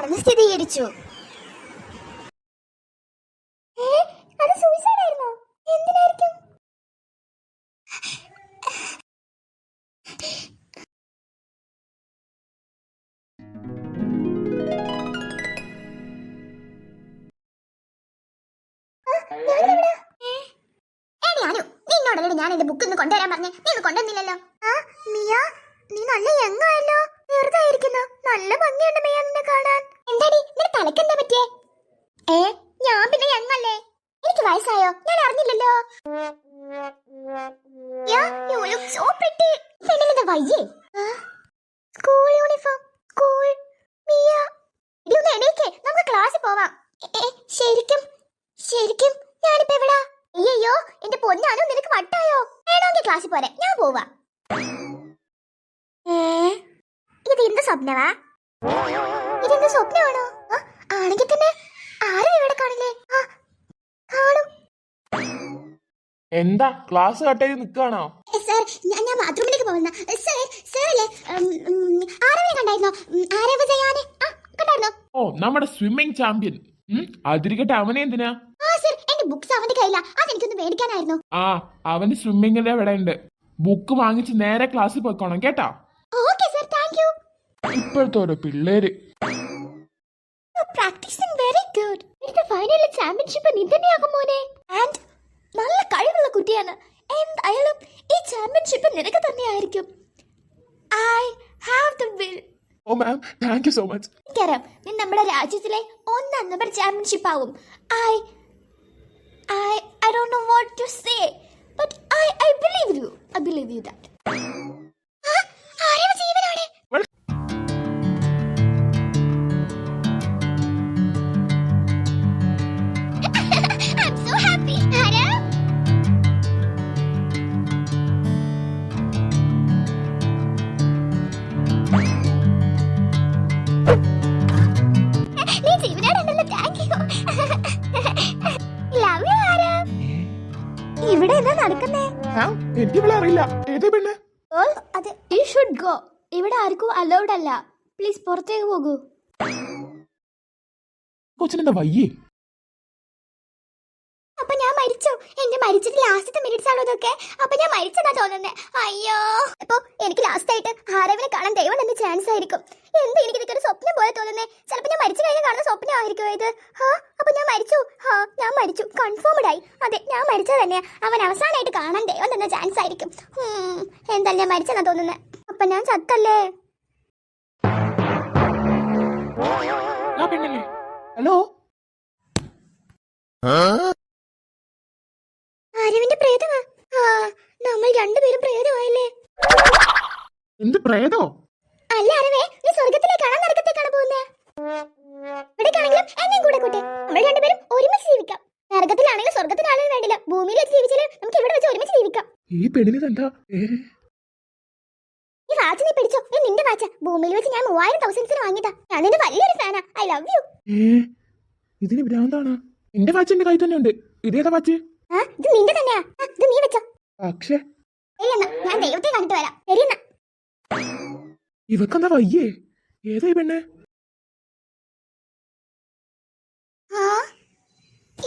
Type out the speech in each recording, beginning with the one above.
ആണെന്ന് സ്ഥിരീകരിച്ചു. അത് സൂയിസൈഡ് ആയിരുന്നോ? എന്തിനായിരിക്കും? നിന്നോടല്ലേ ഞാൻ എന്റെ ബുക്ക് ഒന്ന് കൊണ്ടുവരാൻ പറഞ്ഞേ, നീ ഒന്ന് കൊണ്ടുവന്നില്ലല്ലോ. മിയ, നീ നല്ല യങ്ങായല്ലോ. വെറുതെ ഇരിക്കുന്നു. നല്ല ഭംഗിയുണ്ട് മിയ നിന്നെ കാണാൻ. എന്താടി നിന്റെ തലക്ക് എന്താ പറ്റിയേ? ഞാൻ പിന്നെ യങ്ങല്ലേ? എനിക്ക് വയസ്സായോ? ഞാൻ അറിഞ്ഞില്ലല്ലോ. പെണ്ണിനെന്താ വയ്യേ? School uniform, school. മിയ, ഇടി ഒന്ന് എണീക്കേ, നമുക്ക് ക്ലാസ്സിൽ പോവാം. ശരിക്കും ശരിക്കും ഞാനിപ്പോ എവിടാ? അയ്യോ എന്റെ പൊന്നാനോ, നിനക്ക് വട്ടായോ? വേണമെങ്കിൽ ക്ലാസ്സിൽ പോരെ, ഞാൻ പോവാ. ഇത് എന്ത് സ്വപ്നവാ? ഇതെന്ത് സ്വപ്നമാണോ? ആണെങ്കിൽ തന്നെ ആരും ഇവിടെ കാണില്ലേ? കാണും. എന്താ ക്ലാസ് കട്ട് ചെയ്ത് നിൽക്കുകയാണോ? സർ, ഞാൻ ബാത്റൂമിലേക്ക് പോകുന്ന. സാറല്ലേ ആരവനെ കണ്ടായിരുന്നോ? ആരവ ചെയ്യാനെ കണ്ടായിരുന്നോ? ഓ, നമ്മുടെ സ്വിമ്മിംഗ് ചാമ്പ്യൻ. അതിരിക്കട്ടെ, അവനെ എന്തിനാ? സർ, എന്റെ ബുക്സ് അവന്റെ കയ്യിലാ, അതെനിക്കൊന്ന് മേടിക്കാനായിരുന്നു. അവന് സ്വിമ്മിങ്ങിലെ ഇവിടെ ഉണ്ട്. ബുക്ക് വാങ്ങിച്ച് നേരെ ക്ലാസ്സിൽ പോയിക്കോണം കേട്ടാ. Okay sir, thank you. ഇപ്പോഴത്തെ ഓരോ പിള്ളേര് പ്രാക്ടീസിംഗ് വെരി ഗുഡ്. ഇന്നത്തെ ഫൈനലിൽ ചാമ്പ്യൻഷിപ്പ് നീ തന്നെയാകും മോനെ. ആൻഡ് നല്ല കഴിവുള്ള കുട്ടിയാണ്. എന്തായാലും ഈ ചാമ്പ്യൻഷിപ്പ് നിനക്ക് തന്നെയായിരിക്കും. I have the will. Oh ma'am, thank you so much. എനിക്കറിയാം നീ നമ്മുടെ രാജ്യത്തിലെ 1 നമ്പർ ചാമ്പ്യൻഷിപ്പ് ആവും. I don't know what to say, but I believe you. I believe you that. Aarav ജീവനാണ്. I'm so happy. ആരവ്, നീ ജീവനാണല്ലോ. Thank you. Love you Aarav. ഇവിടെ എന്താ നടക്കുന്നേ? എനിക്ക് ഇവിടെ അറിയില്ല. ഏതേ പെണ്ണ്? അത് you should go. ഇവിടെ ആർക്കും അലൗഡ് അല്ല. പ്ലീസ് പുറത്തേക്ക് പോകൂ. കൊച്ചിനെന്താ വയ്യേ? അപ്പൊ ഞാൻ മരിച്ചോ? എന്റെ മരിച്ചിട്ട് ലാസ്റ്റത്തെ മിനിറ്റ്സ് ആണോ ഇതൊക്കെ? അപ്പൊ ഞാൻ മരിച്ചതാ തോന്നുന്നേ. അയ്യോ, അപ്പൊ എനിക്ക് ലാസ്റ്റ് ആയിട്ട് ആരവിനെ കാണാൻ ദൈവം എന്ന ചാൻസ് ആയിരിക്കും. എന്ത് എനിക്ക് ഇതൊക്കെ ഒരു സ്വപ്നം പോലെ തോന്നുന്നേ. ചിലപ്പോ ഞാൻ മരിച്ചു കഴിഞ്ഞാൽ കാണുന്ന സ്വപ്നമായിരിക്കും ഇത്. അപ്പൊ ഞാൻ മരിച്ചു. ഞാൻ മരിച്ചു, കൺഫേംഡ് ആയി. അതെ, ഞാൻ മരിച്ചത് തന്നെയാ. അവൻ അവസാനമായിട്ട് കാണാൻ ദൈവം തന്ന ചാൻസ് ആയിരിക്കും. എന്തായാലും ഞാൻ മരിച്ചെന്നാ തോന്നുന്നേ. അപ്പൊ ഞാൻ ചത്തല്ലേ? ഹലോ, ആരവിന്റെ പ്രേതമാ? നമ്മൾ രണ്ടുപേരും പ്രേതമായല്ലേ? എന്ത് പ്രേതോ? അല്ല ആരവേ, നീ സ്വർഗത്തിലേക്കാണോ നരകത്തേക്കാണോ പോകുന്നേ? എവിടേക്കാണെങ്കിലും എന്നെയും കൂടെ കൂട്ടെ. നമ്മൾ രണ്ടുപേരും ഒരുമിച്ച് ജീവിക്കാം. നരകത്തിലാണെങ്കിലും സ്വർഗത്തിലാണെങ്കിലും വേണ്ടില്ല. ഭൂമിയിൽ വെച്ച് ജീവിച്ചാലും നമുക്ക് ഇവിടെ വെച്ച് ഒരുമിച്ച് ജീവിക്കാം. ഈ പെണ്ണിന് എന്താ? ഈ വാച്ച് നീ പിടിച്ചോ. ഇത് നിന്റെ വാച്ച. ഭൂമിയിൽ വെച്ച് ഞാൻ 3000 വാങ്ങിയതാ. ഞാൻ നിന്റെ വലിയൊരു ഫാനാ. I love you. ഇതിന് ഭ്രാന്താണ്. എന്റെ വാച്ച് എന്റെ കൈ തന്നെ ഉണ്ട്. ഇതേതാ വാച്ച്? ഇത് നിന്റെ തന്നെയാ. ഇത് നീ വെച്ചോ. പക്ഷേ ഞാൻ ദൈവത്തെ കണ്ടിട്ട് വരാം. ശരിയെന്നാ. ഇവക്കെന്താ വയ്യേ? ഏതാ ഈ പെണ്ണ്?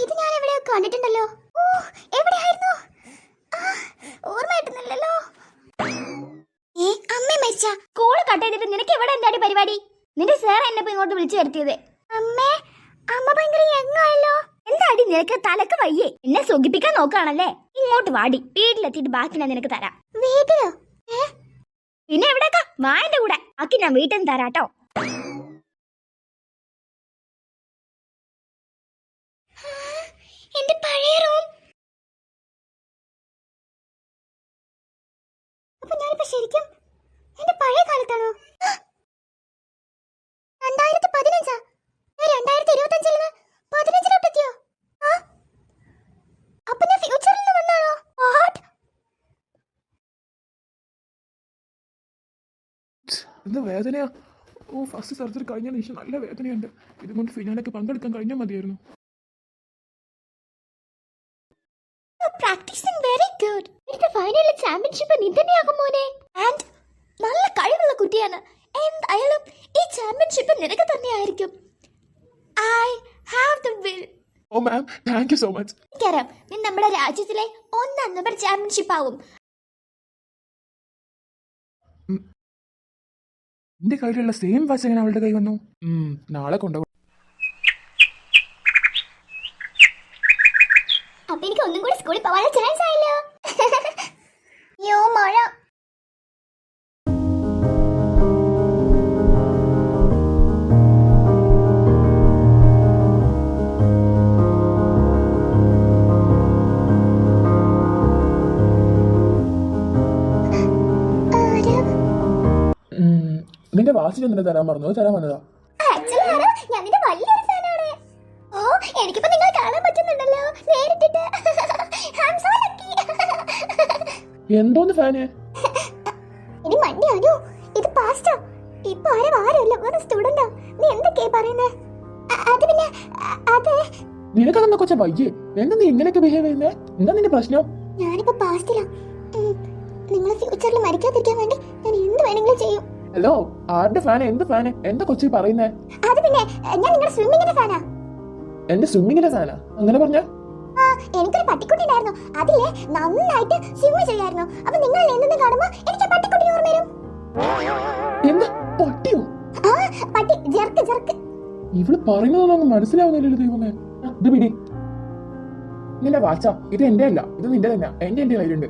ഇത് ഞാൻ എവിടെയോ കണ്ടിട്ടുണ്ടല്ലോ. എവിടെയായിരുന്നു? ഓർമ്മ കിട്ടുന്നില്ലല്ലോ. അമ്മ മരിച്ച സ്കൂള് കട്ട് ചെയ്തിട്ട് നിനക്ക് ഇവിടെ എന്താടി പരിപാടി? നിന്റെ സാർ എന്നെ ഇപ്പൊ ഇങ്ങോട്ട് വിളിച്ചു വരുത്തിയത്. അമ്മ ഭയങ്കര യങ്ങായല്ലോ. എന്താടി നിനക്ക് തലക്ക് വയ്യേ? എന്നെ സുഖിപ്പിക്കാൻ നോക്കുകയാണല്ലേ? ഇങ്ങോട്ട് വാടി, വീട്ടിലെത്തിയിട്ട് ബാക്കി ഞാൻ നിനക്ക് തരാം. വീട്ടിലോ? പിന്നെ എവിടേക്കാ? വാ എന്റെ കൂടെ, ബാക്കി ഞാൻ വീട്ടിൽ നിന്ന് തരാട്ടോ. എന്റെ പഴയ റൂം. അപ്പൊ ഞാനിപ്പോ ശരിക്കും എന്റെ പഴയ കാലത്താണോ? 2015. ഞാൻ 2025 15-ലെത്തിയോ? അപ്പൊ ഞാൻ ഫ്യൂച്ചറിൽ നിന്ന് വന്നാണോ? എന്ത് വേദനയാ? ഫസ്റ്റ് സർജറി കഴിഞ്ഞതിന് ശേഷം നല്ല വേദനയുണ്ട്. ഇതുകൊണ്ട് ഫിനാലൊക്കെ പങ്കെടുക്കാൻ കഴിഞ്ഞാൽ മതിയായിരുന്നു. Practising very good. ഇന്നത്തെ ഫൈനലിൽ ചാമ്പ്യൻഷിപ്പ് നീ തന്നെയാകും മോനെ. ആൻഡ് നല്ല കഴിവുള്ള കുട്ടിയാണ്. എന്തായാലും ഈ ചാമ്പ്യൻഷിപ്പ് നിനക്ക് തന്നെയായിരിക്കും. I have the will. Oh ma'am, thank you so much. എനിക്കറിയാം നീ നമ്മുടെ രാജ്യത്തിലെ 1 നമ്പർ ചാമ്പ്യൻഷിപ്പ് ആവും. എന്റെ കയ്യിലുള്ള സെയിം വാച്ച് എങ്ങനെ അവളുടെ കൈ വന്നു? നാളെ കൊണ്ടുപോകും. അപ്പൊ എനിക്ക് ഒന്നും കൂടി സ്കൂളിൽ പോവാനുള്ള ചാൻസ് ആയല്ലോ. യോ മഴ. നിന്റെ വാച്ച് എന്തിനാ തരാൻ പറഞ്ഞു? അത് തരാൻ വന്നതാ. ആക്ച്വലി ആരാ, ഞാൻ നിന്റെ വലിയൊരു ഫാനാണ്. ഓ എനിക്കിപ്പോ നിങ്ങളെ കാണാൻ പറ്റുന്നുണ്ടല്ലോ നേരിട്ടിട്ട്. I'm so lucky. എന്തോന്ന് ഫാന്? ഇനി മണ്ടിയാനോ ഇത് പാസ്റ്റാ. ഇപ്പൊ ആരല്ല വേറെ സ്റ്റുഡന്റാ. നീ എന്തൊക്കെയാ പറയുന്നേ? അത് പിന്നെ അതെ, നിനക്കതെന്താ കൊച്ച വയ്യേ? എന്താ നീ ഇങ്ങനെയൊക്കെ ബിഹേവ് ചെയ്യുന്നേ? എന്താ നിന്റെ പ്രശ്നം? ഞാനിപ്പോ പാസ്റ്റിലാ. നിങ്ങളെ ഫ്യൂച്ചറിൽ മരിക്കാതിരിക്കാൻ വേണ്ടി ഞാൻ എന്ത് വേണമെങ്കിലും ചെയ്യും. ഹലോ, ആരുടെ ഫാന്? എന്ത് ഫാന്? എന്താ കൊച്ചി പറയുന്നേ? അത് പിന്നെ ഞാൻ നിങ്ങളുടെ സ്വിമ്മിങ്ങിന്റെ ഫാനാ. എന്റെ സ്വിമ്മിങ്ങിന്റെ ഫാനാ? അങ്ങനെ പറഞ്ഞ എനിക്കൊരു പട്ടിക്കുട്ടി ഉണ്ടായിരുന്നു. അതിലെ നന്നായിട്ട് സ്വിമ്മ് ചെയ്യായിരുന്നു. അപ്പൊ നിങ്ങൾ എന്തെന്ന് കാണുമ്പോ എനിക്ക് പട്ടിക്കുട്ടി ഓർമ്മ വരും. എന്താ പട്ടിയോ? ആ പട്ടി, ജെർക്ക് ജെർക്ക്. ഇവള് പറയുന്നതൊന്നും മനസ്സിലാവുന്നില്ലല്ലോ ദൈവമേ. ഇത് പിടി. നിന്റെ വാച്ചാ, ഇത് എന്റെ അല്ല, ഇത് നിന്റെ തന്നെ. എന്റെ കയ്യിലുണ്ട്.